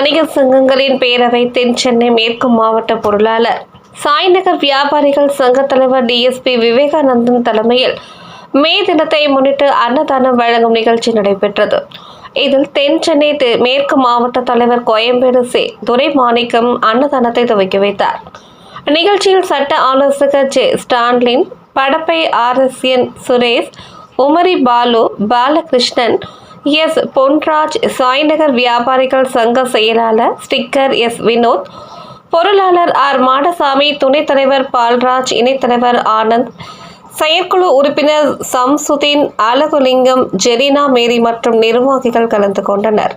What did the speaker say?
வணிகர் சங்கங்களின் பேரவை தென் சென்னை மேற்கு மாவட்ட பொருளாளர் சாய்நகர் வியாபாரிகள் சங்க தலைவர் டிஎஸ்பி விவேகானந்தன் தலைமையில் மே தினத்தை முன்னிட்டு அன்னதானம் வழங்கும் நிகழ்ச்சி நடைபெற்றது. இதில் தென் சென்னை மேற்கு மாவட்ட தலைவர் கோயம்பேடு துரைமாணிக்கம் அன்னதானத்தை துவக்கி வைத்தார். நிகழ்ச்சியில் சட்ட ஆலோசகர் ஜே ஸ்டான்லின், படப்பை RSN சுரேஷ், உமரி பாலு, பாலகிருஷ்ணன், எஸ் பொன்ராஜ், சாய்நகர் வியாபாரிகள் சங்க செயலாளர் ஸ்டிக்கர் எஸ் வினோத், பொருளாளர் ஆர் மாடசாமி, துணைத் தலைவர் பால்ராஜ், இணைத் தலைவர் ஆனந்த், செயற்குழு உறுப்பினர் சம்சுதீன், அழகுலிங்கம், ஜெரினா மேரி மற்றும் நிர்வாகிகள் கலந்து கொண்டனர்.